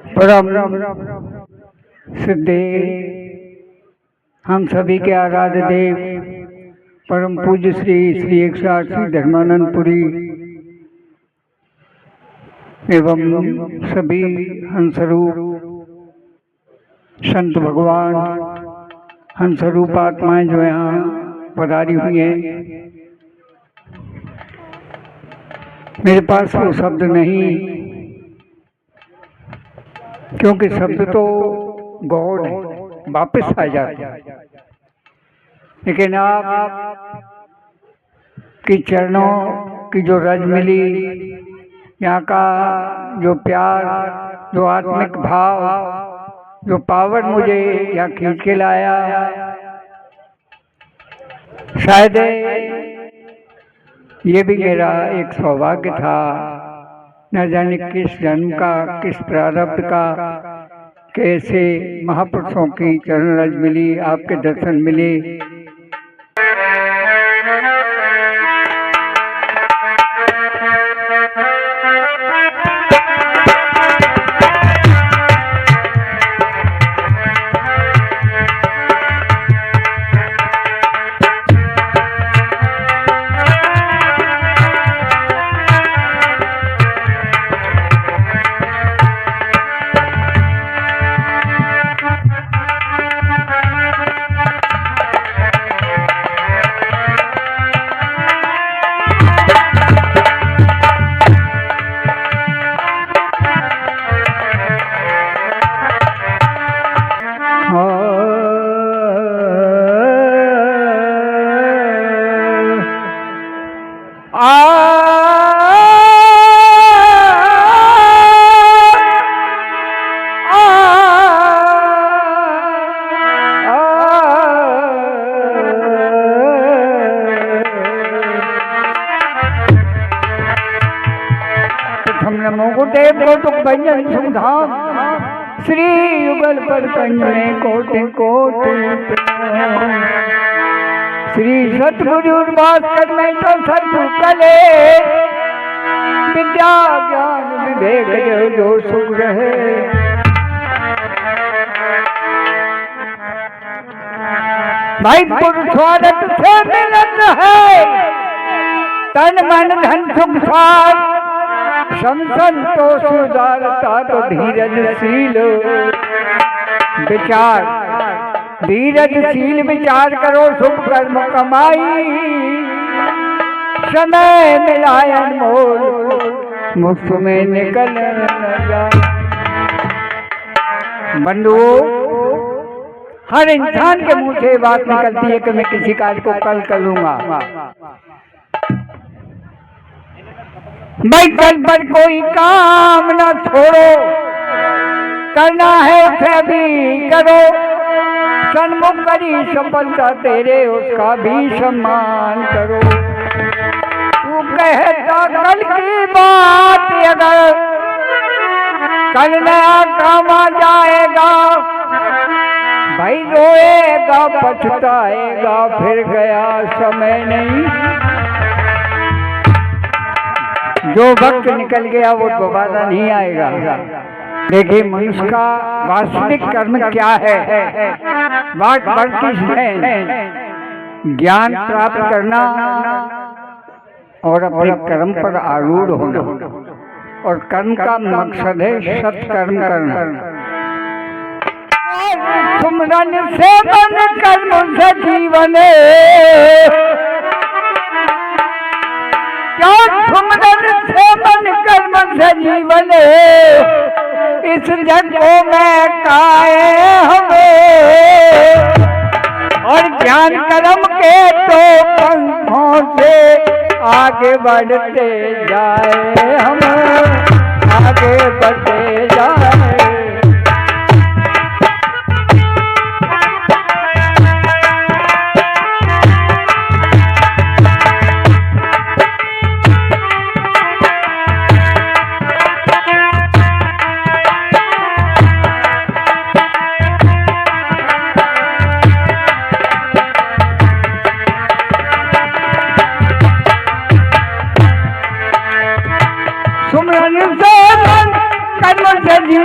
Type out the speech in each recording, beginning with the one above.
परम सिद्धे हम सभी के आराध्य देव परम पूज्य श्री श्री 108 धर्मानंद पुरी एवं सभी हंसरूप संत भगवान हंसरूप आत्माएं जो यहाँ पधारी हुई हैं, मेरे पास वो शब्द नहीं, क्योंकि शब्द तो गॉड है, वापस आ जाते हैं। लेकिन आप की चरणों की जो रज मिली, यहाँ का जो प्यार, जो आत्मिक भाव, जो पावर मुझे यहाँ खींच के लाया, शायद ये भी मेरा एक सौभाग्य था। न जाने किस जन्म का, किस प्रारब्ध का, कैसे महापुरुषों की चरण रज मिली, आपके दर्शन मिले। भंजन सुधाम श्री युगल पर कंजने कोटि कोटि श्री सतगुरु भास्कर में तो सर्व कले विद्या ज्ञान विवेक जो सुख रहे। भाई पुरुषार्थ से मिलन है, तन मन धन सुख साथ संतोष उदारता तो धीरजशील विचार, धीरजशील विचार करो सुख कर्म कमाई, समय मिलाए अनमोल मुफ्त में निकल जाए। बंधुओं, हर इंसान के मुंह से बात निकलती है कि मैं किसी कार्य को कल कर लूंगा, भाई कल पर कोई काम न छोड़ो, करना है उसे अभी करो, सन्मुख करी सफलता तेरे उसका भी सम्मान करो। तू कहता कल की बात अगर कल नया काम आ जाएगा, भाई रोएगा पछताएगा, फिर गया समय नहीं। जो वक्त निकल गया वो दोबारा नहीं आएगा। देखिए, मनुष्य का वास्तविक कर्म क्या है? ज्ञान प्राप्त करना और अपने कर्म पर आरूढ़ होना, और कर्म का मकसद है सत्कर्म करना। सुमरन से मन कर्म से जीवन, क्या सुमरन से मन कर्म से जीवन, इस जग को मैं काए हमें, और ज्ञान कर्म के तो पंखों से आगे बढ़ते जाए, हम आगे बढ़ते जाए।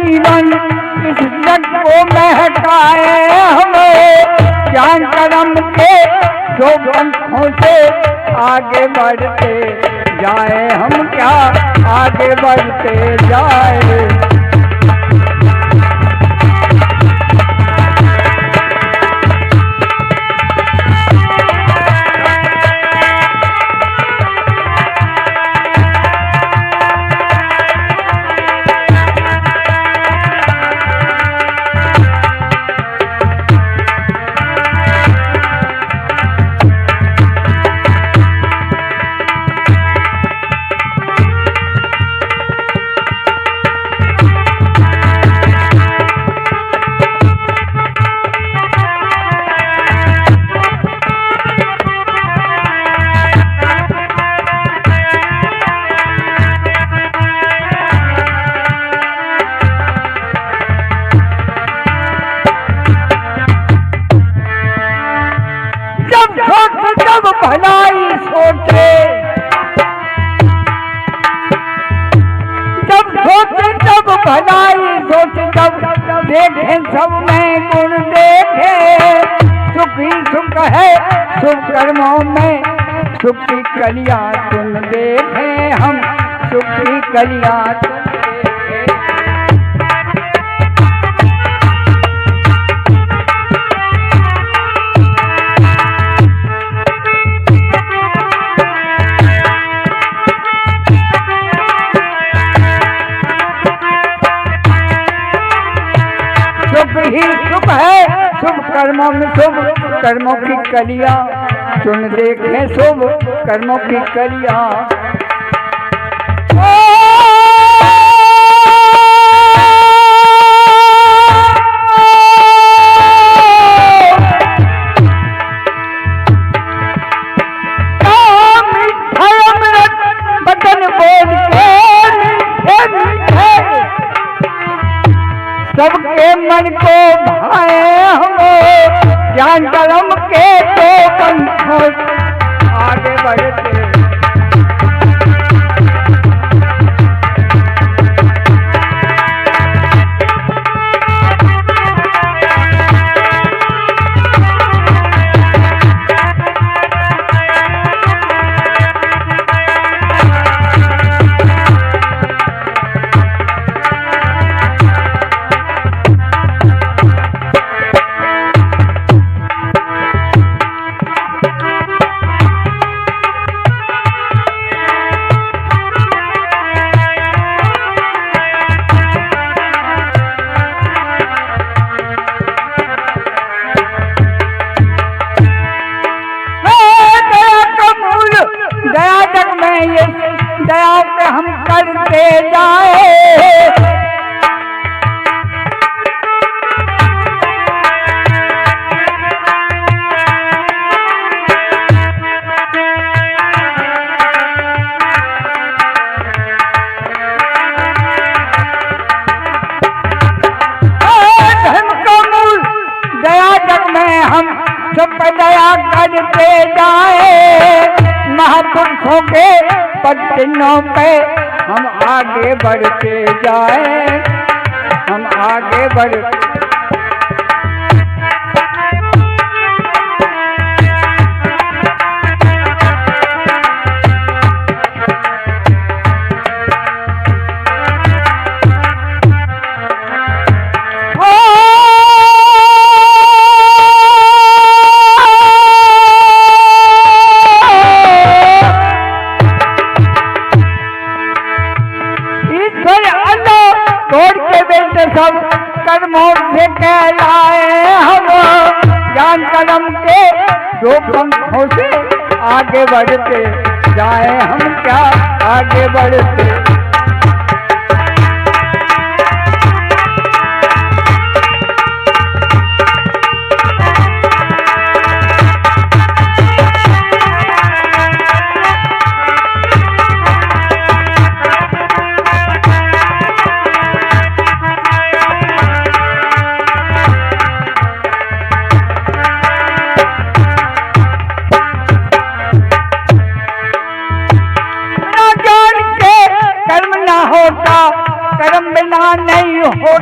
जीवन इस जग को महकाए हमें, ज्ञान कर्म के जो पंथों से आगे बढ़ते जाए हम क्या आगे बढ़ते जाए। जब भलाई सोचे, जब सोचे जब भलाई सोचे, जब देखे सब में गुण देखे, सुख ही सुख है शुभ कर्मों में, सुख की कलियां तुम देखे हम, सुख की कलियां तुम देखे। सुख ही सुख है शुभ कर्मों में, शुभ कर्मों की कलियां चुन देखे, शुभ कर्मों की कलियां। बदन बोल सबके मन को भाए हमें, ज्ञान कर्म के तो पंथों आगे बढ़ते। दया जग में ये दया पे हम करते जाए, धर्म का मूल दया जग में हम सब पर दया करते जाए, महापुरुषों के पद-चिन्हों पे हम आगे बढ़ते जाए, हम आगे बढ़। सब कर्मों से कहलाए हम, ज्ञान कर्म के दो पंखों से आगे बढ़ते जाए हम क्या आगे बढ़ते।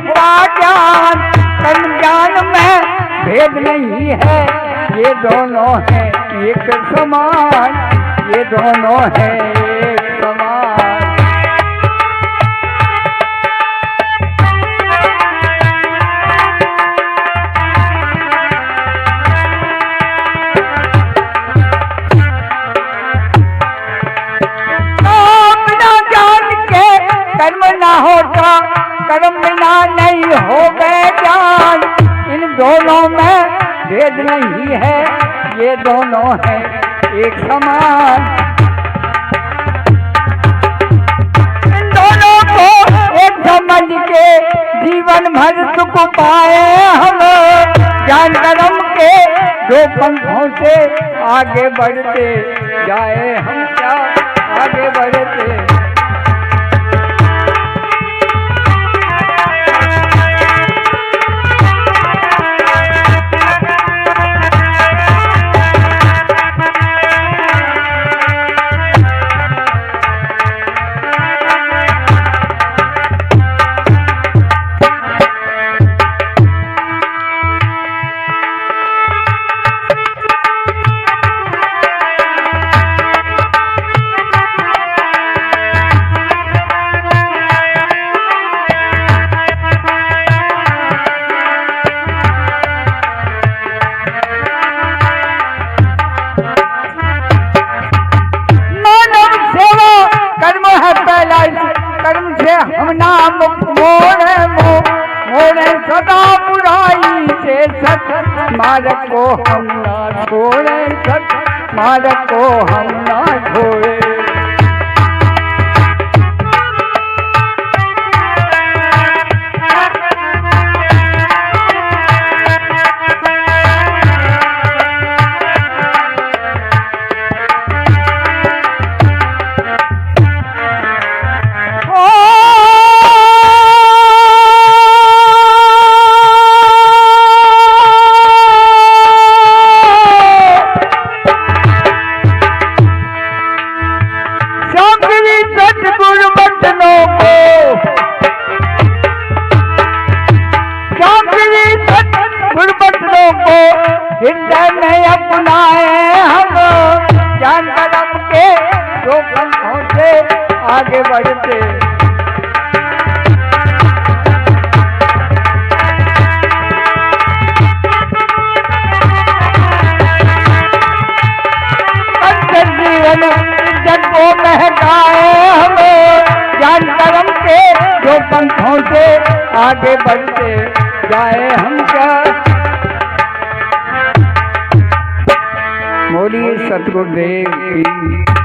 होता ज्ञान, कर्म ज्ञान में भेद नहीं है, ये दोनों हैं एक समान, ये दोनों हैं एक समान। बिना ज्ञान के कर्म ना होता, कर्म बिना नहीं हो गए ज्ञान, इन दोनों में भेद नहीं है, ये दोनों हैं एक समान। इन दोनों को एक समझ के जीवन भर सुख पाए हम, ज्ञान कर्म के दो पंखों से आगे बढ़ते जाए हम, क्या आगे बढ़ते। कर्म से हम नाम मोड़े मोड़े सदा बुराई से सत मार्ग को हम ना छोड़े, सत मार्ग को हम ना छोड़े। हृदय में अपनाए हम, ज्ञान कर्म के दो पंखों से आगे बढ़ते। जीवन इज्जत को महकाए हम, ज्ञान कर्म के दो पंखों से आगे बढ़ते जाए हम, क्या बोलिए सतगुरुदेव की।